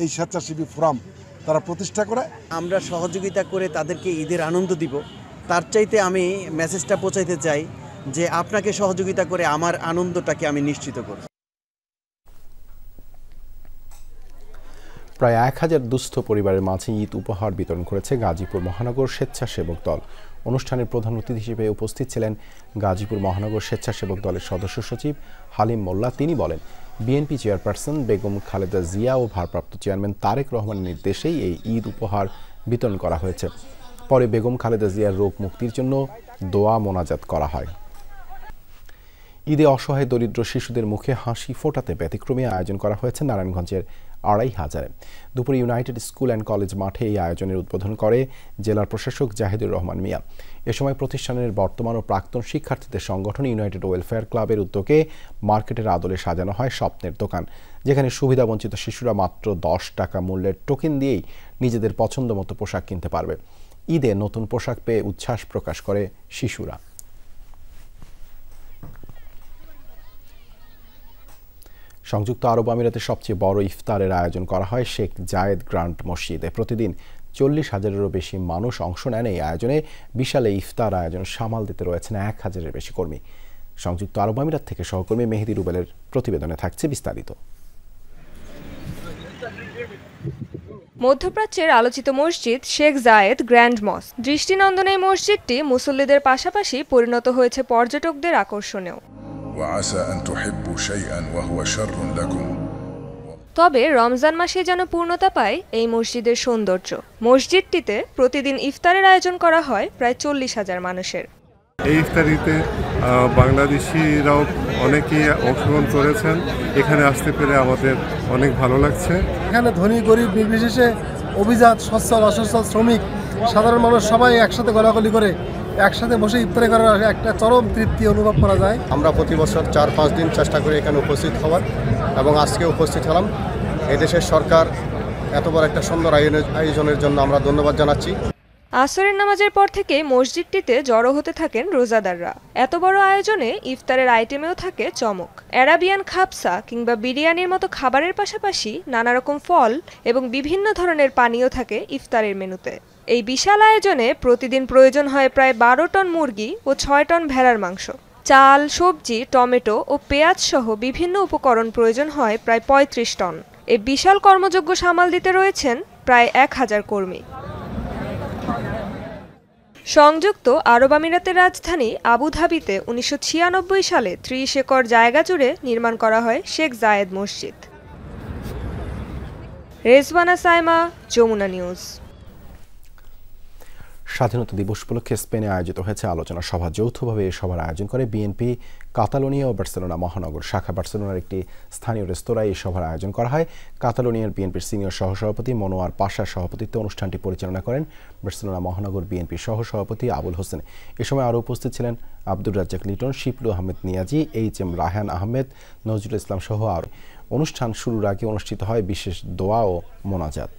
Speaker 25: এই স্বেচ্ছাসেবী ফোরাম তারা প্রতিষ্ঠা করে।
Speaker 26: আমরা সহযোগিতা করে তাদেরকে ঈদের আনন্দ দিব, তার চাইতে আমি মেসেজটা পৌঁছাইতে চাই যে আপনাকে সহযোগিতা করে আমার আনন্দটাকে আমি নিশ্চিত করব।
Speaker 2: প্রায় 1000 দুস্থ পরিবারের মাঝে ঈদ উপহার বিতরণ করেছে গাজীপুর মহানগর স্বেচ্ছাসেবক দল। অনুষ্ঠানের প্রধান অতিথি হিসেবে উপস্থিত ছিলেন গাজীপুর মহানগর স্বেচ্ছাসেবক দলের সদস্য সচিব হালিম মোল্লা। তিনি বলেন, বিএনপি চেয়ারপারসন বেগম খালেদা জিয়া ও ভারপ্রাপ্ত চেয়ারম্যান তারেক রহমানের নির্দেশেই এই ঈদ উপহার বিতরণ করা হয়েছে। পরে বেগম খালেদা জিয়ার রোগ মুক্তির জন্য দোয়া মোনাজাত করা হয়। ঈদে অসহায় দরিদ্র শিশুদের মুখে হাসি ফোটাতে ব্যতিক্রমী আয়োজন করা হয়েছে নারায়ণগঞ্জের 2500-এ। দুপুরে ইউনাইটেড স্কুল অ্যান্ড কলেজ মাঠে এই আয়োজনের উদ্বোধন করে জেলার প্রশাসক জাহিদুর রহমান মিয়া। এ সময় প্রতিষ্ঠানের বর্তমান ও প্রাক্তন শিক্ষার্থীদের সংগঠন ইউনাইটেড ওয়েলফেয়ার ক্লাবের উদ্যোগে মার্কেটের আদলে সাজানো হয় স্বপ্নের দোকান, যেখানে সুবিধাবঞ্চিত শিশুরা মাত্র 10 টাকা মূল্যের টোকেন দিয়েই নিজেদের পছন্দ মতো পোশাক কিনতে পারবে। ঈদে নতুন পোশাক পেয়ে উচ্ছ্বাস প্রকাশ করে শিশুরা। সংযুক্ত আরব আমিরাতের সবচেয়ে বড় ইফতারের আয়োজন করা হয় শেখ জায়েদ গ্র্যান্ড মসজিদে। প্রতিদিন 40,000-এরও বেশি মানুষ অংশ নেন এই আয়োজনে। বিশাল এই ইফতার আয়োজন সামাল দিতে রয়েছেন 1000-এর বেশি কর্মী। সংযুক্ত আরব আমিরাত থেকে সহকর্মী মেহেদি রুবেলের প্রতিবেদনে থাকছে বিস্তারিত।
Speaker 1: মধ্যপ্রাচ্যের আলোচিত মসজিদ শেখ জায়েদ গ্র্যান্ড মস্ক। দৃষ্টিনন্দন এই মসজিদটি মুসল্লিদের পাশাপাশি পরিণত হয়েছে পর্যটকদের আকর্ষণেও। তবে রমজান মাসে যেন পূর্ণতা পায় এই মসজিদের সৌন্দর্য। মসজিদটিতে প্রতিদিন ইফতারের আয়োজন করা হয় প্রায় 40,000 মানুষের।
Speaker 15: এই ইফতারিতে বাংলাদেশিরাও অনেকেই অংশগ্রহণ করেছেন। এখানে আসতে পেরে আমাদের অনেক ভালো লাগছে।
Speaker 16: এখানে ধনী গরিব নির্বিশেষে অভিজাত, সচ্ছল অসচ্ছল, শ্রমিক, সাধারণ মানুষ সবাই একসাথে গলাগলি করে একসাথে বসে ইফতারি করার একটা চরম তৃপ্তি অনুভব করা যায়।
Speaker 17: আমরা প্রতি বছর 4-5 দিন চেষ্টা করি এখানে উপস্থিত হওয়ার, এবং আজকে উপস্থিত হলাম। এদেশের সরকার এত বড় একটা সুন্দর আয়োজনের জন্য আমরা ধন্যবাদ জানাচ্ছি।
Speaker 1: আসরের নামাজের পর থেকে মসজিদটিতে জড়ো হতে থাকেন রোজাদাররা। এত বড় আয়োজনে ইফতারের আইটেমেও থাকে চমক। অ্যারাবিয়ান খাবসা কিংবা বিরিয়ানির মতো খাবারের পাশাপাশি নানা রকম ফল এবং বিভিন্ন ধরনের পানীয় থাকে ইফতারের মেনুতে। এই বিশাল আয়োজনে প্রতিদিন প্রয়োজন হয় প্রায় 12 টন মুরগি ও 6 টন ভেড়ার মাংস। চাল, সবজি, টমেটো ও পেঁয়াজ সহ বিভিন্ন উপকরণ প্রয়োজন হয় প্রায় 35 টন। এই বিশাল কর্মযজ্ঞ সামাল দিতে রয়েছেন প্রায় 1000 কর্মী। সংযুক্ত আরব আমিরাতের রাজধানী আবুধাবিতে 1996 সালে 30 একর জায়গা জুড়ে নির্মাণ করা হয় শেখ জায়েদ মসজিদ। রেজওয়ানা সাইমা, যমুনা নিউজ।
Speaker 2: স্বাধীনতা দিবস উপলক্ষে স্পেনে আয়োজিত হয়েছে আলোচনা সভা। যৌথভাবে এই সভার আয়োজন করে বিএনপি কাতালোনিয়া ও বার্সেলোনা মহানগর শাখা। বার্সেলোনার একটি স্থানীয় রেস্তোরাঁয় এই সভার আয়োজন করা হয়। কাতালোনিয়ার বিএনপির সিনিয়র সহসভাপতি মনোয়ার পাশার সভাপতিত্বে অনুষ্ঠানটি পরিচালনা করেন বার্সেলোনা মহানগর বিএনপির সহসভাপতি আবুল হোসেন। এ সময় আরও উপস্থিত ছিলেন আব্দুর রাজ্জাক লিটন, শিপলু আহমেদ নিয়াজি, এইচ.এম. রায়হান আহমেদ, নজরুল ইসলাম সহ আরও। অনুষ্ঠান শুরুর আগে অনুষ্ঠিত হয় বিশেষ দোয়া ও মোনাজাত।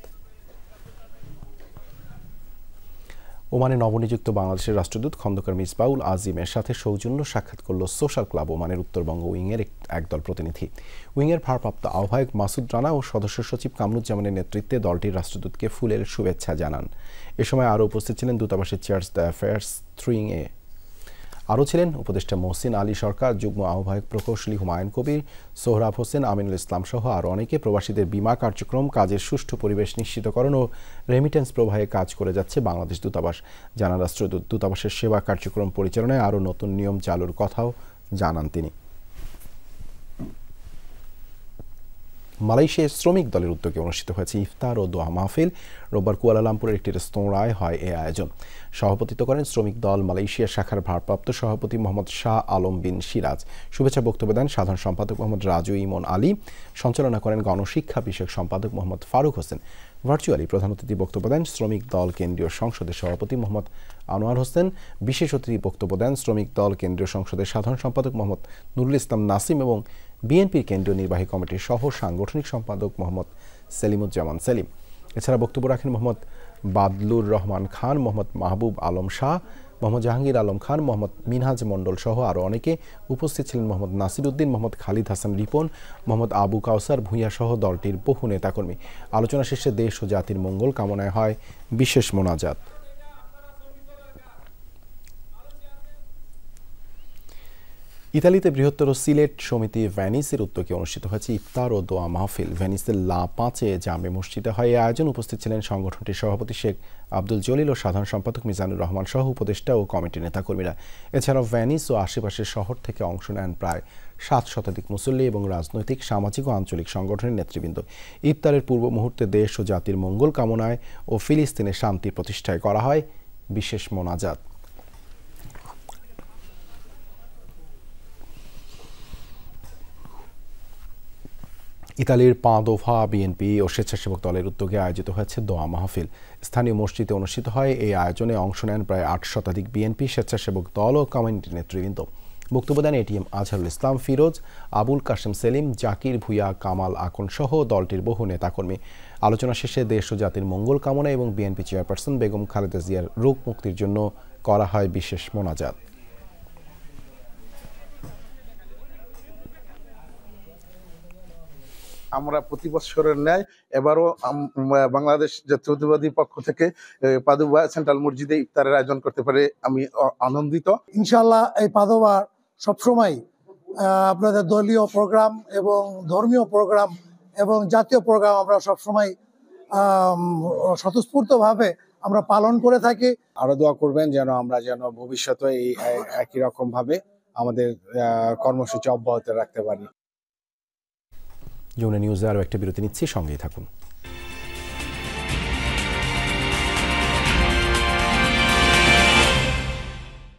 Speaker 2: ওমানে নবনিযুক্ত বাংলাদেশের রাষ্ট্রদূত খন্দকার মিসবাউল আজিমের সাথে সৌজন্য সাক্ষাৎ করল সোশ্যাল ক্লাব ওমানের উত্তরবঙ্গ উইংয়ের একদল প্রতিনিধি। উইংয়ের ভারপ্রাপ্ত আহ্বায়ক মাসুদ রানা ও সদস্য সচিব কামরুজ্জামানের নেতৃত্বে দলটির রাষ্ট্রদূতকে ফুলের শুভেচ্ছা জানান। এ সময় আরও উপস্থিত ছিলেন দূতাবাসের চার্জ দ্য অ্যাফেয়ার্স 3-এ। আরও ছিলেন উপদেষ্টা মহসিন আলী সরকার, যুগ্ম আহ্বায়ক প্রকৌশলী হুমায়ুন কবির, সোহরাব হোসেন, আমিনুল ইসলাম সহ আরও অনেকে। প্রবাসীদের বীমা কার্যক্রম, কাজের সুষ্ঠু পরিবেশ নিশ্চিতকরণ ও রেমিটেন্স প্রবাহে কাজ করে যাচ্ছে বাংলাদেশ দূতাবাস। জানান রাষ্ট্রদূত দূতাবাসের সেবা কার্যক্রম পরিচালনায় আরও নতুন নিয়ম চালুর কথাও জানান তিনি। মালয়েশিয়ার শ্রমিক দলের উদ্যোগে অনুষ্ঠিত হয়েছে ইফতার ও দোয়া মাহফিল। রোববার কুয়ালালামপুরের একটি রেস্তোরাঁয় হয় এ আয়োজন। সভাপতিত্ব করেন শ্রমিক দল মালয়েশিয়া শাখার ভারপ্রাপ্ত সভাপতি মোহাম্মদ শাহ আলম বিন সিরাজ। শুভেচ্ছা বক্তব্য দেন সাধারণ সম্পাদক মোহাম্মদ রাজু ইমন আলী। সঞ্চালনা করেন গণশিক্ষা বিষয়ক সম্পাদক মোহাম্মদ ফারুক হোসেন। ভার্চুয়ালি প্রধান অতিথি বক্তব্য দেন শ্রমিক দল কেন্দ্রীয় সংসদের সভাপতি মোহাম্মদ আনোয়ার হোসেন। বিশেষ অতিথি বক্তব্য দেন শ্রমিক দল কেন্দ্রীয় সংসদের সাধারণ সম্পাদক মোহাম্মদ নুরুল ইসলাম নাসিম এবং বিএনপির কেন্দ্রীয় নির্বাহী কমিটির সহ সাংগঠনিক সম্পাদক মোহাম্মদ সেলিমুজ্জামান সেলিম। এছাড়া বক্তব্য রাখেন মোহাম্মদ বাদলুর রহমান খান, মোহাম্মদ মাহবুব আলম শাহ, মোহাম্মদ জাহাঙ্গীর আলম খান, মোহাম্মদ মিনহাজ মণ্ডল সহ আরও অনেকে। উপস্থিত ছিলেন মোহাম্মদ নাসির উদ্দিন, মোহাম্মদ খালিদ হাসান রিপন, মোহাম্মদ আবু কাউসার ভূঁইয়া সহ দলটির বহু নেতাকর্মী। আলোচনা শেষে দেশ ও জাতির মঙ্গল কামনায় হয় বিশেষ মোনাজাত। ইতালিতে বৃহত্তর সিলেট সমিতি ভ্যানিসের উদ্যোগে অনুষ্ঠিত হয়েছে ইফতার ও দোয়া মাহফিল। ভ্যানিসের লা পাঁচে জামে মসজিদে হয় এই আয়োজন। উপস্থিত ছিলেন সংগঠনটির সভাপতি শেখ আব্দুল জলিল ও সাধারণ সম্পাদক মিজানুর রহমান সহ উপদেষ্টা ও কমিটির নেতাকর্মীরা। এছাড়াও ভ্যানিস ও আশেপাশের শহর থেকে অংশ নেন প্রায় 7 শতাধিক মুসল্লি এবং রাজনৈতিক, সামাজিক ও আঞ্চলিক সংগঠনের নেতৃবৃন্দ। ইফতারের পূর্ব মুহূর্তে দেশ ও জাতির মঙ্গল কামনায় ও ফিলিস্তিনের শান্তি প্রতিষ্ঠায় করা হয় বিশেষ মোনাজাত। ইতালির পাদোভা বিএনপি ও স্বেচ্ছাসেবক দলের উদ্যোগে আয়োজিত হয়েছে দোয়া মাহফিল। স্থানীয় মসজিদে অনুষ্ঠিত হয় এই আয়োজনে অংশ নেন প্রায় 8 শতাধিক বিএনপি, স্বেচ্ছাসেবক দল ও কমিউনিটি নেতৃবৃন্দ। বক্তব্য দেন এটিএম আজহারুল ইসলাম ফিরোজ, আবুল কাশেম সেলিম, জাকির ভুইয়া, কামাল আকন সহ দলটির বহু নেতাকর্মী। আলোচনা শেষে দেশ ও জাতির মঙ্গল কামনা এবং বিএনপি চেয়ারপারসন বেগম খালেদা জিয়ার রোগ মুক্তির জন্য করা হয় বিশেষ মোনাজাত।
Speaker 6: আমরা প্রতি বছরের ন্যায় এবারও বাংলাদেশ জাতীয়তাবাদী পক্ষ থেকে পাদুবা সেন্ট্রাল মসজিদে ইফতারের আয়োজন করতে পারে আমি আনন্দিত।
Speaker 16: ইনশাআল্লাহ এই পাদোবা সবসময় আপনাদের দলীয় প্রোগ্রাম এবং ধর্মীয় প্রোগ্রাম এবং জাতীয় প্রোগ্রাম আমরা সবসময় স্বতঃস্ফূর্তভাবে আমরা পালন করে থাকি।
Speaker 18: আরো দোয়া করবেন যেন আমরা ভবিষ্যতে এই একই রকম ভাবে আমাদের কর্মসূচি অব্যাহত রাখতে পারি।
Speaker 2: যমুনা নিউজে আরও একটা বিরতি নিচ্ছি, সঙ্গেই থাকুন।